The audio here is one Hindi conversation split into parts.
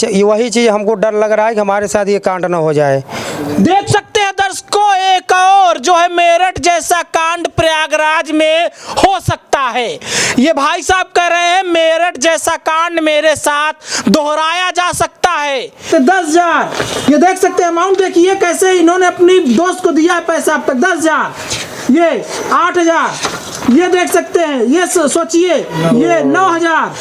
वही चीज़ हमको डर लग रहा है कि हमारे साथ ये कांड न हो जाए। देख सकते हैं दर्शकों, एक और जो है मेरठ जैसा कांड प्रयागराज में हो सकता है। ये भाई साहब कह रहे हैं मेरठ जैसा कांड मेरे साथ दोहराया जा सकता है। तो 10,000 ये देख सकते हैं अमाउंट, देखिए कैसे इन्होंने अपनी दोस्त को दिया है पैसा अब तक। 10,000, ये 8,000, ये देख सकते हैं, ये सोचिए, ये 9,000,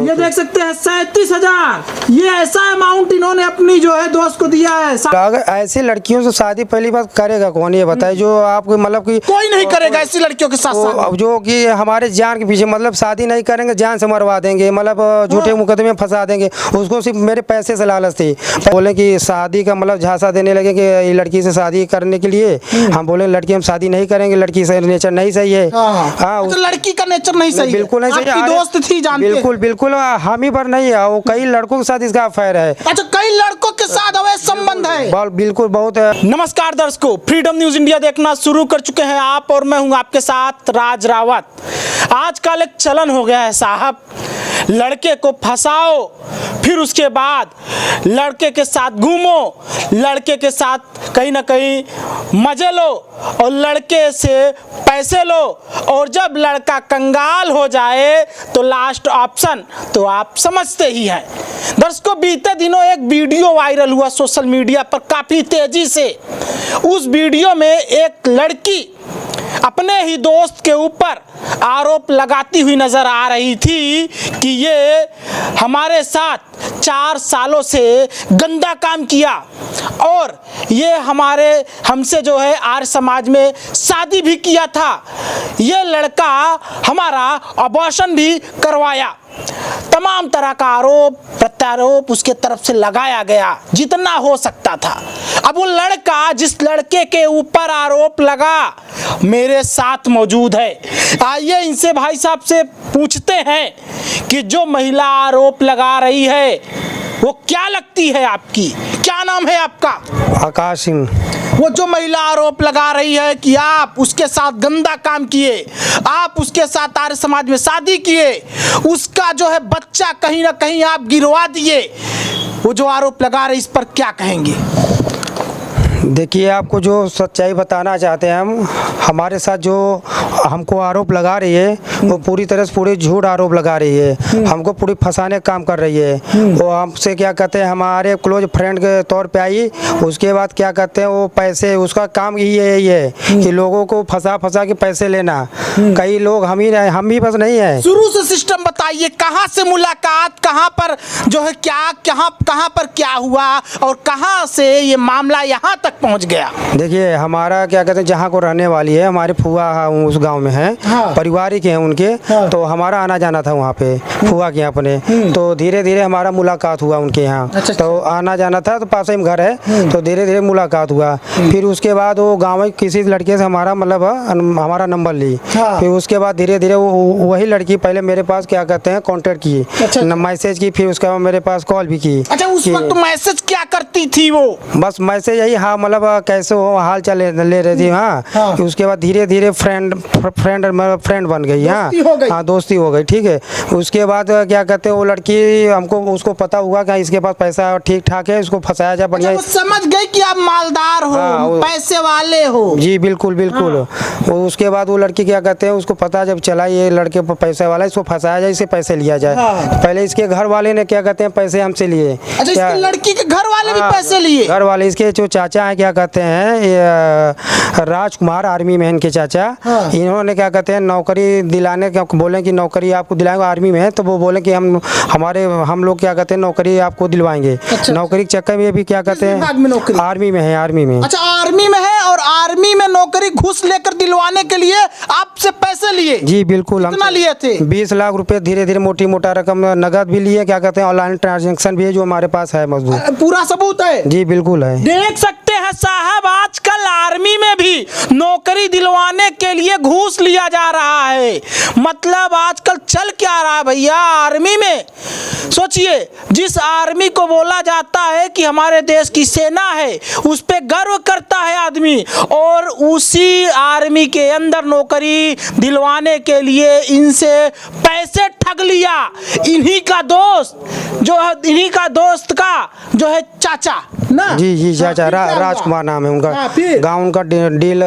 ये देख सकते हैं 37,000। ये ऐसा अमाउंट इन्होंने अपनी जो है दोस्त को दिया है। अगर ऐसी लड़कियों से शादी पहली बात करेगा कौन, ये बताए? जो आपको मतलब कि कोई नहीं करेगा ऐसी लड़कियों के साथ शादी। जो कि हमारे जान के पीछे मतलब शादी नहीं करेंगे, जान से मरवा देंगे, मतलब झूठे मुकदमे में फंसा देंगे। उसको सिर्फ मेरे पैसे से लालच थी। बोले कि शादी का मतलब झांसा देने लगे कि ये लड़की से शादी करने के लिए। हम बोले लड़की हम शादी नहीं करेंगे, लड़की से नेचर नहीं सही है। हाँ, तो लड़की का नेचर नहीं सही, बिल्कुल नहीं सही। दोस्त थी जानते, बिल्कुल बिल्कुल हम ही पर नहीं है, वो कई लड़कों के साथ इसका अफेयर है। अच्छा, कई लड़कों के साथ अवैध संबंध है। बिल्कुल बहुत है। नमस्कार दर्शकों, फ्रीडम न्यूज इंडिया देखना शुरू कर चुके हैं आप, और मैं हूं आपके साथ राज रावत। आजकल एक चलन हो गया है साहब, लड़के को फंसाओ, फिर उसके बाद लड़के के साथ घूमो, लड़के के साथ कहीं ना कहीं मजे लो और लड़के से पैसे लो, और जब लड़का कंगाल हो जाए तो लास्ट ऑप्शन तो आप समझते ही हैं। दर्शकों, बीते दिनों एक वीडियो वायरल हुआ सोशल मीडिया पर काफ़ी तेजी से। उस वीडियो में एक लड़की अपने ही दोस्त के ऊपर आरोप लगाती हुई नजर आ रही थी कि ये हमारे साथ 4 सालों से गंदा काम किया और ये हमसे जो है आर्य समाज में शादी भी किया था, ये लड़का हमारा अबॉर्शन भी करवाया। तमाम तरह का आरोप प्रत्यारोप उसके तरफ से लगाया गया जितना हो सकता था। अब वो लड़का जिस लड़के के ऊपर आरोप लगा मेरे साथ मौजूद है। आइए इनसे भाई साहब से पूछते हैं कि जो महिला आरोप लगा रही है वो क्या लगती है आपकी, क्या नाम है आपका? आकाश सिंह। वो जो महिला आरोप लगा रही है कि आप उसके साथ गंदा काम किए, आप उसके साथ आर्य समाज में शादी किए, उसका जो है बच्चा कहीं ना कहीं आप गिरवा दिए, वो जो आरोप लगा रहे इस पर क्या कहेंगे? देखिए, आपको जो सच्चाई बताना चाहते हैं हम, हमारे साथ जो हमको आरोप लगा रही है वो पूरी तरह से पूरी झूठ आरोप लगा रही है, हमको पूरी फंसाने का काम कर रही है। वो हमसे क्या कहते हैं, हमारे क्लोज फ्रेंड के तौर पे आई, उसके बाद क्या कहते हैं वो पैसे, उसका काम यही है कि लोगों को फंसा के पैसे लेना। कई लोग हम ही बस नहीं है। शुरू से सिस्टम बताइए, कहाँ से मुलाकात, कहाँ पर जो है कहाँ पर क्या हुआ और कहाँ से ये मामला यहाँ तक पहुँच गया? देखिए, हमारा क्या कहते हैं जहाँ को रहने वाली है हमारी फुआ उस गांव में है। हाँ। पारिवारिक हैं उनके। हाँ। तो हमारा आना जाना था वहाँ पे फुआ के यहाँ अपने। तो धीरे धीरे हमारा मुलाकात हुआ उनके यहाँ। अच्छा। तो आना जाना था, तो पास ही में घर है। तो धीरे धीरे मुलाकात हुआ। फिर उसके बाद वो गाँव में किसी लड़के से हमारा मतलब हमारा नंबर ली। हाँ। फिर उसके बाद धीरे धीरे वही लड़की पहले मेरे पास क्या कहते हैं कॉन्टेक्ट की। अच्छा। मैसेज की, फिर उसके बाद मेरे पास कॉल भी की। अच्छा, उस वक्त मैसेज क्या करती थी वो? बस मैसेज यही, हाँ मतलब कैसे हो हाल चाल ले रही थी। हाँ। हाँ। उसके बाद धीरे धीरे फ्रेंड बन गई। हाँ, दोस्ती हो गई। ठीक है। उसके बाद क्या कहते हैं वो लड़की हमको उसको पता हुआ कि इसके पास पैसा ठीक ठाक है, उसको फंसाया जाए बढ़िया। अच्छा, समझ गए कि आप मालदार हो। हाँ, पैसे वाले हो। जी बिल्कुल बिल्कुल। हाँ। उसके बाद वो लड़की क्या कहते हैं उसको पता जब चला ये लड़के पैसे वाला, इसको फंसाया जाए, इससे पैसे लिया जाए। हाँ। पहले इसके घर वाले ने क्या कहते हैं पैसे हमसे लिए। अच्छा, इसके लड़की के घर वाले भी पैसे लिए? घर वाले इसके जो चाचा है क्या कहते हैं राजकुमार, आर्मी में इनके चाचा। हाँ। इन्होंने क्या कहते हैं नौकरी दिलाने बोले कि नौकरी आपको दिलाएंगे आर्मी में है। तो वो बोले कि हम लोग क्या कहते हैं नौकरी आपको दिलवाएंगे। अच्छा। नौकरी के चक्कर में भी क्या कहते हैं आर्मी में है। आर्मी में। अच्छा, आर्मी में है और आर्मी में नौकरी घूस लेकर दिलवाने के लिए आपसे पैसे लिए? जी बिल्कुल। कितना लिए थे? 20 लाख रुपए, धीरे धीरे मोटी मोटा रकम नगद भी लिए, क्या कहते हैं ऑनलाइन ट्रांजेक्शन भी है जो हमारे पास है मजदूर। पूरा सबूत है? जी बिल्कुल है। देख सकते सकते हैं साहब, आजकल आर्मी में भी नौकरी दिलवाने के लिए घूस लिया जा रहा है। मतलब आजकल चल क्या रहा है भैया आर्मी में। सोचिए, जिस आर्मी को बोला जाता है कि हमारे देश की सेना है, उस पे गर्व करता है आदमी, और उसी आर्मी के अंदर नौकरी दिलवाने के लिए इनसे पैसे ठग लिया। इन्हीं का दोस्त जो है, इन्हीं का दोस्त का जो है चाचा ना। जी जी चाचा, राजकुमार नाम है उनका। गाँव उनका डील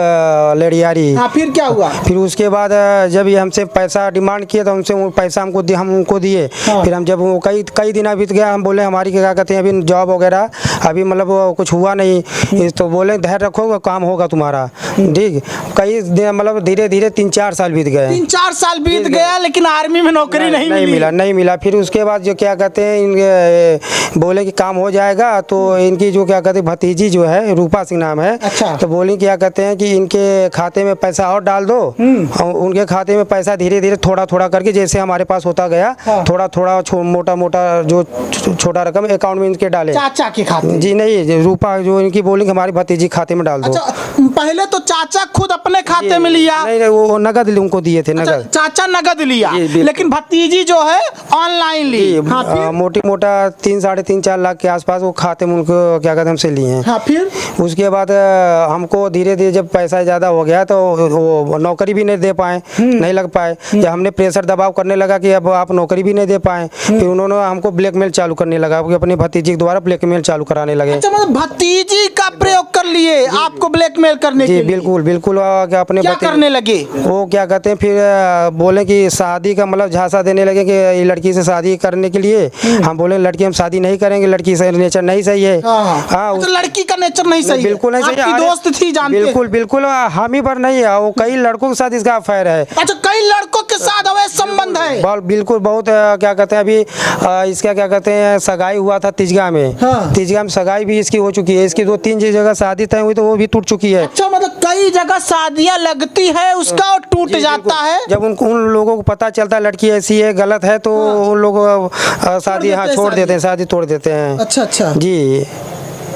लेडियारी। हाँ, फिर क्या हुआ? फिर उसके बाद जब ये हमसे पैसा डिमांड किया तो हमसे वो पैसा हम उनको दिए। फिर हम जब वो कई दिन बीत गया, हम बोले हमारी क्या कहते हैं अभी जॉब वगैरह अभी मतलब कुछ हुआ नहीं, तो बोले धैर्य रखो काम होगा तुम्हारा। ठीक, कई दिन मतलब धीरे धीरे 3-4 साल बीत गए। 3-4 साल बीत गया, लेकिन आर्मी में नौकरी नहीं मिला। फिर उसके बाद जो क्या कहते हैं इनके बोले कि काम हो जाएगा, तो इनकी जो क्या कहते हैं भतीजी जो है, रूपा सिंह नाम है। अच्छा। तो बोली क्या कहते हैं कि इनके खाते में पैसा और डाल दो। उनके खाते में पैसा धीरे धीरे थोड़ा थोड़ा करके जैसे हमारे पास होता गया, थोड़ा थोड़ा मोटा मोटा जो छोटा रकम अकाउंट में इनके डाले। चाचा के खाते? जी नहीं, रूपा जो इनकी बोली हमारी भतीजी खाते में डाल दो। अच्छा, पहले तो चाचा खुद अपने खाते में लिया? नहीं, वो नगद उनको दिए थे। नगद। अच्छा, चाचा नगद लिया, लेकिन भतीजी जो है ऑनलाइन ली। मोटी मोटा 3-4 लाख के आसपास वो खाते में उनको क्या कहते हमसे लिए हैं। हाँ, फिर उसके बाद हमको धीरे धीरे जब पैसा ज़्यादा हो गया तो वो नौकरी भी नहीं दे पाए, नहीं लग पाए। जब हमने प्रेशर दबाव करने लगा कि अब आप नौकरी भी नहीं दे पाए, फिर उन्होंने हमको ब्लैकमेल चालू करने लगा कि अपनी भतीजी के द्वारा ब्लैकमेल चालू कराने लगे। अच्छा, मतलब भतीजी का प्रयोग कर लिए आपको ब्लैकमेल करने के लिए? बिल्कुल अपने क्या करने लगे? वो क्या कहते हैं फिर बोले कि शादी का मतलब झांसा देने लगे कि ये लड़की से शादी करने के लिए। हम बोले लड़की हम शादी नहीं करेंगे, लड़की से नेचर नहीं सही है। हाँ, तो लड़की का नेचर नहीं सही? बिल्कुल नहीं सही। आपकी दोस्त थी, जानते? बिल्कुल हम ही पर नहीं है, वो कई लड़कों के साथ इसका अफेयर है। अच्छा, कई लड़कों के साथ अवैध संबंध है? बिल्कुल, बहुत क्या कहते हैं अभी इसका क्या कहते हैं सगाई हुआ था तिजगा में। तिजगा में सगाई भी इसकी हो चुकी है। इसकी 2-3 जगह शादी तय हुई तो वो भी टूट चुकी है। अच्छा, मतलब कई जगह शादियां लगती है उसका और टूट जाता है। जब उन लोगों को पता चलता है लड़की ऐसी है, गलत है, तो उन लोग शादी छोड़ देते हैं, शादी तोड़ देते हैं। अच्छा जी।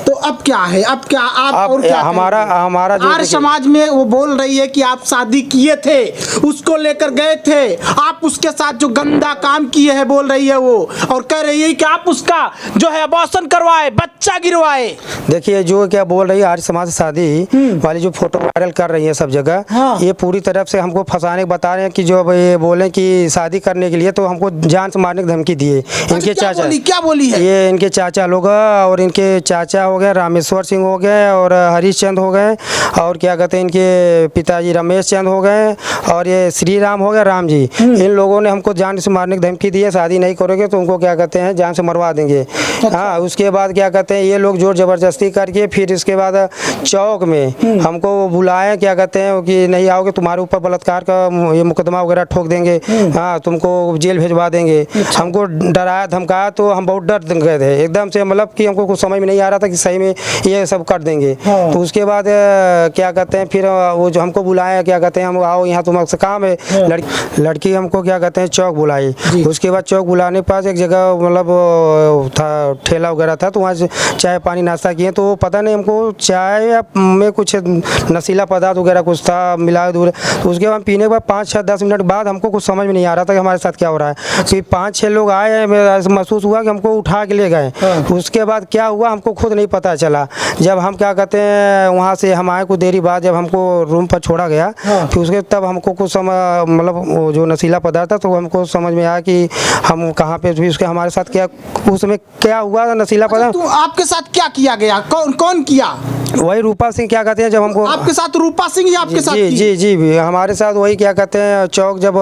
तो अब क्या है? अब क्या आप और क्या हमारा आर्य समाज में वो बोल रही है कि आप शादी किए थे, उसको लेकर गए थे, आप उसके साथ जो गंदा काम किए हैं बोल रही है वो, और कह रही है कि आप उसका जो है अबॉर्शन करवाए, बच्चा गिरवाए। देखिए जो क्या बोल रही है आर्य समाज शादी वाली जो फोटो वायरल कर रही है सब जगह, ये पूरी तरफ से हमको फंसाने बता रहे हैं कि जो ये बोले कि शादी करने के लिए तो हमको जान से मारने की धमकी दिए। इनके चाचा क्या बोली है? ये इनके चाचा लोग और इनके चाचा हो गए रामेश्वर सिंह हो गए और हरीश चंद हो गए, और क्या कहते हैं इनके पिताजी रमेश चंद हो गए, और ये श्री राम हो गए, राम जी। इन लोगों ने हमको जान से मारने की धमकी दी है, शादी नहीं करोगे तो उनको क्या कहते हैं जान से मरवा देंगे। हाँ, उसके बाद क्या कहते हैं ये लोग जोर जबरदस्ती करके फिर इसके बाद चौक में हमको बुलाए, क्या कहते हैं कि नहीं आओगे तुम्हारे ऊपर बलात्कार का ये मुकदमा वगैरह ठोक देंगे, हाँ तुमको जेल भिजवा देंगे। हमको डराया धमकाया तो हम बहुत डर गए थे एकदम से, मतलब कि हमको कुछ समझ में नहीं आ रहा था कि सही में ये सब कर देंगे। तो उसके बाद क्या कहते हैं फिर वो जो हमको बुलाया, क्या कहते हैं हम आओ यहाँ तुम्हारे काम है। लड़की हमको क्या कहते हैं चौक बुलाई। उसके बाद चौक बुलाने के पास एक जगह मतलब था ठेला वगैरह था, तो वहाँ चाय पानी नाश्ता किए, तो पता नहीं हमको चाय में कुछ नशीला पदार्थ वगैरह कुछ था मिला दूर। तो उसके बाद पीने के बाद 5-6-10 मिनट बाद हमको कुछ समझ में नहीं आ रहा था कि हमारे साथ क्या हो रहा है। फिर 5-6 लोग आए, महसूस हुआ कि हमको उठा के ले गए। उसके बाद क्या हुआ हमको खुद नहीं पता चला। जब हम क्या कहते हैं वहाँ से हम आए कुछ देरी बाद, जब हमको रूम पर छोड़ा गया, फिर उसके तब हमको कुछ मतलब जो नशीला पदार्थ था तो हमको समझ में आया कि हम कहाँ पे भी उसके हमारे साथ क्या उसमें क्या हुआ नशीला पदार्थ। तो आपके साथ क्या किया गया? कौन किया? वही रूपा सिंह क्या कहते हैं जब हमको आपके साथ रूपा सिंह आपके साथ जी भी हमारे साथ वही क्या कहते हैं चौक जब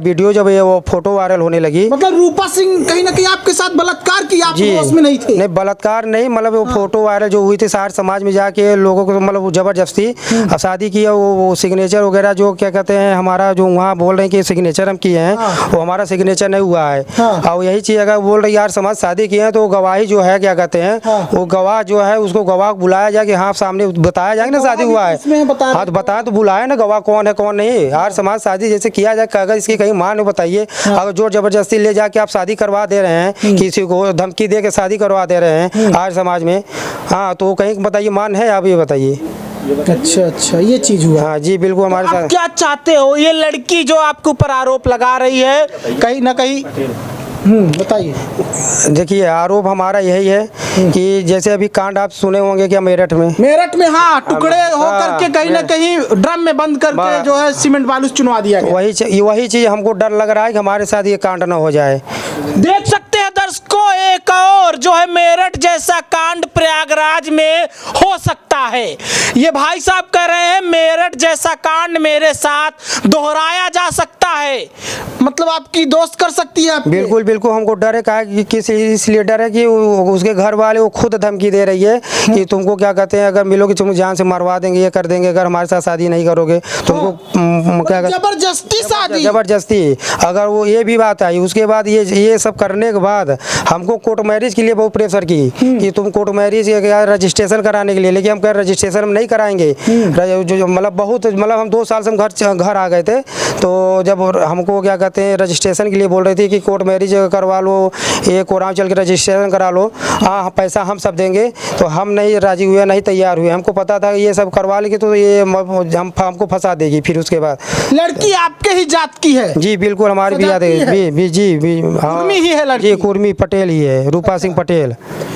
वीडियो जब ये वो फोटो वायरल होने लगी, मतलब रूपा सिंह कहीं ना कहीं आपके साथ बलात्कार किया, आप उसमें नहीं थे? नहीं बलात्कार नहीं, मतलब वो फोटो वायरल जो हुई थी आर्य समाज में जाके लोगों को मतलब जबरदस्ती शादी की, वो सिग्नेचर वगैरह जो क्या कहते हैं हमारा जो वहाँ बोल रहे हैं कि सिग्नेचर हम किए हैं, वो हमारा सिग्नेचर नहीं हुआ है। और यही चीज़ अगर बोल रही आर्य समाज शादी किए हैं तो गवाही जो है क्या कहते हैं वो गवाह जो है उसको गवाह बुलाया जाए कि हाँ सामने बताया जाए ना शादी हुआ है। हाँ तो बताया तो बुलाए ना गवाह कौन है कौन नहीं। आर्य समाज शादी जैसे किया जाए, अगर इसकी कहीं मां ने बताइए, अगर जोर जबरदस्ती ले जाके आप शादी करवा दे रहे हैं, किसी को धमकी दे के शादी करवा दे रहे हैं आज समाज में। हाँ, तो कहीं बताइए मान है, आप ये बताइए। अच्छा, ये चीज हुआ। हाँ जी, बिल्कुल हमारे आप साथ। क्या चाहते हो? ये लड़की जो आपके ऊपर आरोप लगा रही है कहीं ना कहीं, बताइए। देखिए, आरोप हमारा यही है कि जैसे अभी कांड आप सुने होंगे क्या मेरठ में, हाँ, टुकड़े होकर के कहीं ना कहीं ड्रम में बंद करके जो है सीमेंट बालू चुनवा दिया गया। वही चीज हमको डर लग रहा है कि हमारे साथ ये कांड ना हो जाए। देख सकते हैं दर्शकों, एक और जो है मेरठ जैसा कांड प्रयागराज में हो सकता है। ये भाई साहब कह रहे हैं मेरठ जैसा कांड मेरे साथ दोहराया जा सकता है। मतलब आपकी दोस्त कर सकती है आपके? बिल्कुल हमको डर है, कहा कि किस इसलिए डर है कि उसके घर वाले वो खुद धमकी दे रही है कि तुमको क्या कहते हैं, अगर मिलोगे तुम जान से मरवा देंगे, ये कर देंगे, अगर हमारे साथ शादी नहीं करोगे तुमको क्या जबरदस्ती शादी, जबरदस्ती। अगर वो ये भी बात आई, उसके बाद ये सब करने के बाद हमको कोर्ट मैरिज के लिए बहुत प्रेशर की कि तुम कोर्ट मैरिज रजिस्ट्रेशन कराने के लिए, लेकिन हम कह रजिस्ट्रेशन हम नहीं कराएंगे। जो मतलब बहुत मतलब हम 2 साल से हम घर आ गए थे, तो जब हमको क्या कहते हैं रजिस्ट्रेशन के लिए बोल रही थी कि कोर्ट मैरिज करवा लो, ये कोराम चल के रजिस्ट्रेशन करा लो, हाँ पैसा हम सब देंगे, तो हम नहीं राजी हुए, नहीं तैयार हुए। हमको पता था कि ये सब करवा लेगी तो ये हमको फंसा देगी। फिर उसके बाद लड़की आपके ही जात की है? जी बिल्कुल, हमारी भी जात है जी, कुर्मी ही है लड़की? जी, कुर्मी पटेल ही है, रूपा सिंह पटेल।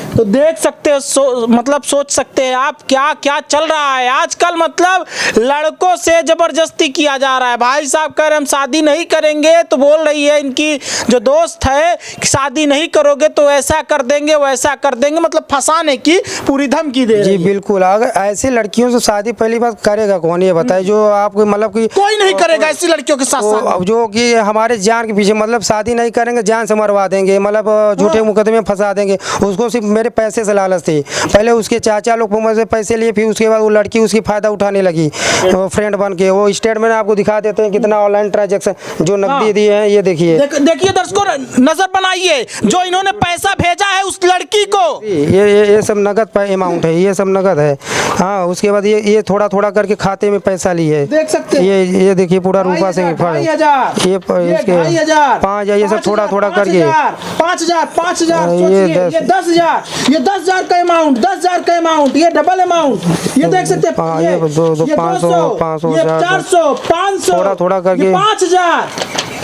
तो देख सकते हो, मतलब सोच सकते हैं आप क्या क्या चल रहा है आजकल। मतलब लड़कों से जबरदस्ती किया जा रहा है। भाई साहब कह रहे हम शादी नहीं करेंगे, तो बोल रही है इनकी जो दोस्त है कि शादी नहीं करोगे तो ऐसा कर देंगे वैसा कर देंगे, मतलब फंसाने की पूरी धमकी दे रही है। जी बिल्कुल, अगर ऐसी लड़कियों से शादी पहली बात करेगा कौन, ये बताए? जो आपको मतलब कि कोई नहीं करेगा ऐसी लड़कियों के साथ, जो कि हमारे जान के पीछे, मतलब शादी नहीं करेंगे, जान से मरवा देंगे, मतलब झूठे मुकदमे में फंसा देंगे। उसको सिर्फ मेरे पैसे से लालच थी। पहले उसके चाचा लोग मुझसे पैसे लिए, फिर उसके बाद वो लड़की उसकी फायदा उठाने लगी, फ्रेंड बन के। वो स्टेटमेंट आपको दिखा देते हैं कितना ऑनलाइन ट्रांजैक्शन जो नकदी दिए हैं, ये देखिए। देखिए दर्शकों, नजर बनाइए, जो इन्होंने पैसा भेजा है उस लड़की को, ये सब नगद अमाउंट है, ये सब नगद है। हाँ, उसके बाद ये थोड़ा थोड़ा करके खाते में पैसा ली है, देख सकते हैं। ये देखिए पूरा रूपा सिंह, ये 5,000, ये सब थोड़ा थोड़ा करके 5,000, ये 10,000, ये 10,000 का अमाउंट, 10,000 का अमाउंट, ये डबल अमाउंट, ये देख सकते हैं। ये 500, 400, 500, थोड़ा थोड़ा करके 5,000,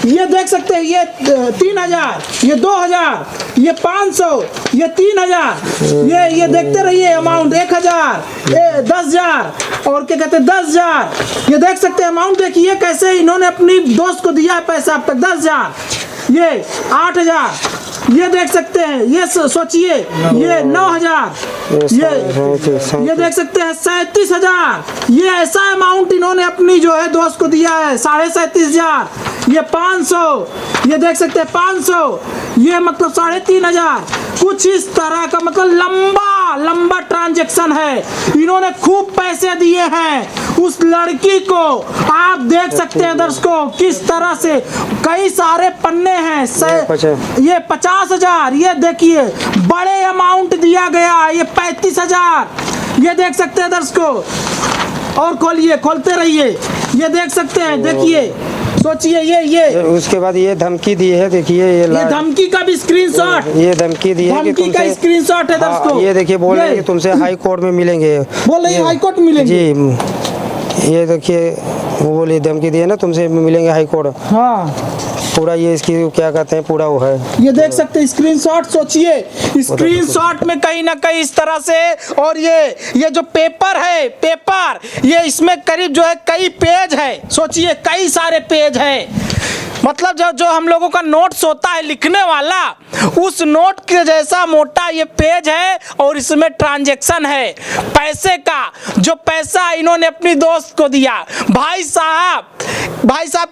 ये देख सकते हैं। ये 3,000, ये 2,000, ये 500, ये 3,000, ये देखते रहिए अमाउंट 1,000, 10,000 और क्या कहते हैं 10,000। ये देख सकते हैं अमाउंट, देखिए कैसे इन्होंने अपनी दोस्त को दिया है पैसा अब तक। 10,000, ये 8,000, ये देख सकते हैं। ये सोचिए, ये 9,000, ये देख सकते हैं 37,000। ये ऐसा अमाउंट इन्होंने अपनी जो है दोस्त को दिया है, 37,500। ये 500, ये देख सकते हैं 500, ये मतलब 3,500। कुछ इस तरह का मतलब लंबा ट्रांजैक्शन है। इन्होंने खूब पैसे दिए हैं उस लड़की को। आप देख सकते हैं दर्शकों किस तरह से कई सारे पन्ने हैं। ये 50,000, ये देखिए बड़े अमाउंट दिया गया। ये 35,000, ये देख सकते हैं दर्शकों। और खोलते रहिए, ये देख सकते हैं। देखिए, सोचिए, ये उसके बाद ये धमकी दी है, देखिए ये धमकी का भी स्क्रीनशॉट, ये धमकी दी है कि तुमसे स्क्रीनशॉट है दर्शकों। ये देखिए बोल रहे हैं कि तुमसे हाई कोर्ट में मिलेंगे, बोल रहे हैं हाई कोर्ट मिलेंगे जी। ये देखिए वो बोली धमकी दी है ना, तुमसे मिलेंगे हाई कोर्ट। हाँ, पूरा ये इसकी क्या कहते हैं पूरा वो है, ये देख सकते हैं स्क्रीनशॉट। सोचिए स्क्रीनशॉट में कहीं ना कहीं इस तरह से। और ये जो पेपर है, ये इसमें करीब जो है कई पेज है। सोचिए कई सारे पेज है। मतलब जो हम लोगों का नोट्स होता है लिखने वाला, उस नोट के जैसा मोटा ये पेज है। और इसमें ट्रांजैक्शन है पैसे का, जो पैसा इन्होंने अपनी दोस्त को दिया। भाई साहब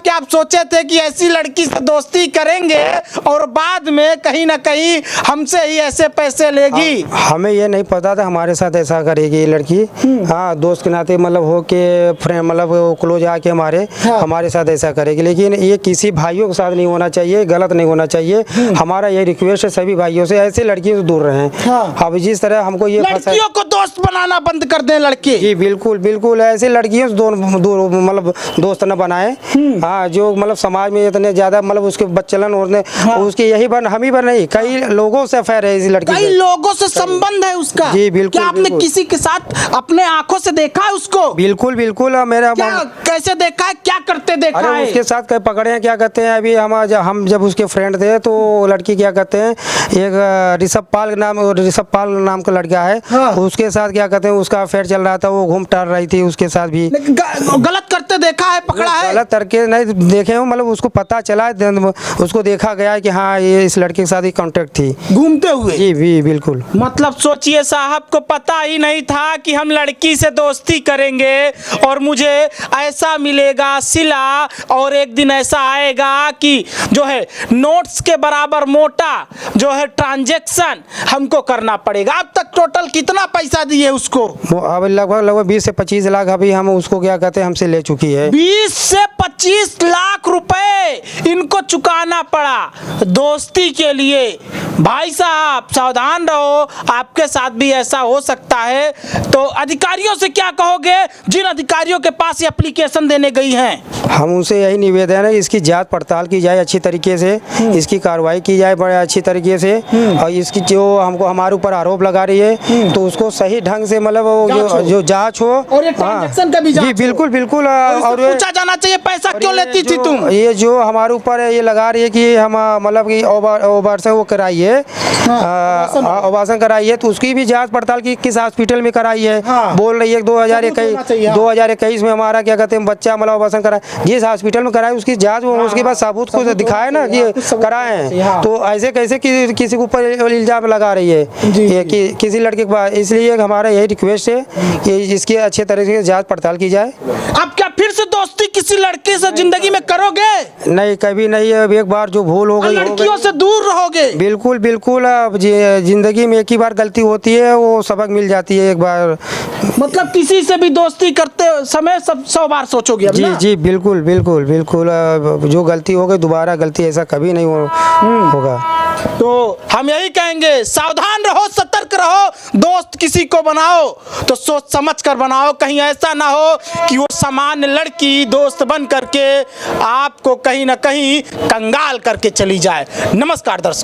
क्या आप सोचे थे कि ऐसी लड़की से दोस्ती करेंगे और बाद में कहीं ना कहीं हमसे ही ऐसे पैसे लेगी? हमें ये नहीं पता था हमारे साथ ऐसा करेगी ये लड़की। हाँ, दोस्त के नाते मतलब हो के फ्रेंड, मतलब क्लोज आके हमारे साथ ऐसा करेगी। लेकिन ये किसी भाइयों के साथ नहीं होना चाहिए, गलत नहीं होना चाहिए। हमारा ये रिक्वेस्ट है सभी भाइयों से, ऐसे लड़कियों से दूर रहें। हाँ। अब जिस तरह हमको ये लड़कियों को दोस्त बनाना बंद कर दें लड़के। जी बिल्कुल बिल्कुल, ऐसे लड़कियों से दूर मतलब दोस्त न बनाए। हाँ, जो मतलब समाज में इतने ज्यादा मतलब उसके बच्चलन होने उसकी यही बन हम ही बन नहीं, कई लोगों से अफेयर है इस लड़की कई लोगों से संबंध है उसका। जी बिल्कुल। क्या आपने किसी के साथ अपने आंखों से देखा है उसको? बिल्कुल बिल्कुल। मेरा कैसे देखा है, क्या करते देखा अरे है? उसके साथ कई पकड़े हैं, क्या कहते हैं अभी हम जब उसके फ्रेंड थे तो लड़की क्या कहते हैं, एक ऋषभ पाल नाम का लड़का है। हाँ। उसके साथ क्या कहते हैं उसका अफेयर चल रहा था, वो घूम टहल रही थी उसके साथ भी। गलत करते देखा है, पकड़ा है? गलत करके नहीं देखे हो, मतलब उसको पता चला, उसको देखा गया कि हाँ ये इस लड़के के साथ ही कांटेक्ट थी घूमते हुए। जी बिल्कुल। मतलब सोचिए साहब को पता ही नहीं था कि हम लड़की से दोस्ती करेंगे और मुझे ऐसा मिलेगा सिला, और एक दिन ऐसा आएगा कि जो है नोट्स के बराबर मोटा जो है ट्रांजैक्शन हमको करना पड़ेगा। अब तक टोटल कितना पैसा दिए उसको? अब लगभग 20 से 25 लाख अभी हम उसको क्या कहते हैं हमसे ले चुकी है। 20 से 25 लाख रुपए इनको चुकाना पड़ा दोस्ती के लिए। भाई साहब सावधान रहो, आपके साथ भी ऐसा हो सकता है। तो अधिकारियों से क्या कहोगे जिन अधिकारियों के पास ये एप्लीकेशन देने गई हैं? हम उनसे यही निवेदन है, इसकी जांच पड़ताल की जाए अच्छी तरीके से, इसकी कार्रवाई की जाए बड़े अच्छी तरीके से, और इसकी जो हमको हमारे ऊपर आरोप लगा रही है तो उसको सही ढंग से मतलब जो जांच हो। और ये ट्रांजैक्शन का भी जांच जी बिल्कुल बिल्कुल। और पूछा जाना चाहिए पैसा क्यों लेती थी तुम? ये जो हमारे ऊपर ये लगा रही है कि हम मतलब कि ओवर वो कराई है, आवासन कराई है, तो उसकी भी जांच पड़ताल की किस हॉस्पिटल में कराई है। बोल रही है 2021 में हमारा क्या कहते हैं बच्चा मतलब आवासन करा, जिस हॉस्पिटल में कराए उसकी जांच उसके बाद सबूत को दिखाए ना कि कराए हैं। तो ऐसे कैसे किसी के ऊपर इल्जाम लगा रही है कि किसी लड़के के पास। इसलिए हमारा यही रिक्वेस्ट है कि इसकी अच्छे तरीके से जांच पड़ताल की जाए। अब क्या फिर से दोस्ती किसी लड़के से जिंदगी में करोगे? नहीं, कभी नहीं। अब एक बार जो भूल हो गई, लड़कियों से दूर रहोगे? बिल्कुल बिल्कुल। अब जिंदगी में एक ही बार गलती होती है, वो सबक मिल जाती है एक बार। मतलब किसी से भी दोस्ती करते समय सब 100 बार सोचोगे? अब ना? जी बिल्कुल बिल्कुल बिल्कुल। जो गलती हो गई दोबारा गलती ऐसा कभी नहीं होगा। तो हम यही कहेंगे सावधान रहो, सतर्क रहो। दोस्त किसी को बनाओ तो सोच समझ कर बनाओ, कहीं ऐसा ना हो कि वो सामान्य लड़की दोस्त बन करके आपको कहीं ना कहीं कंगाल करके चली जाए। नमस्कार दर्शक।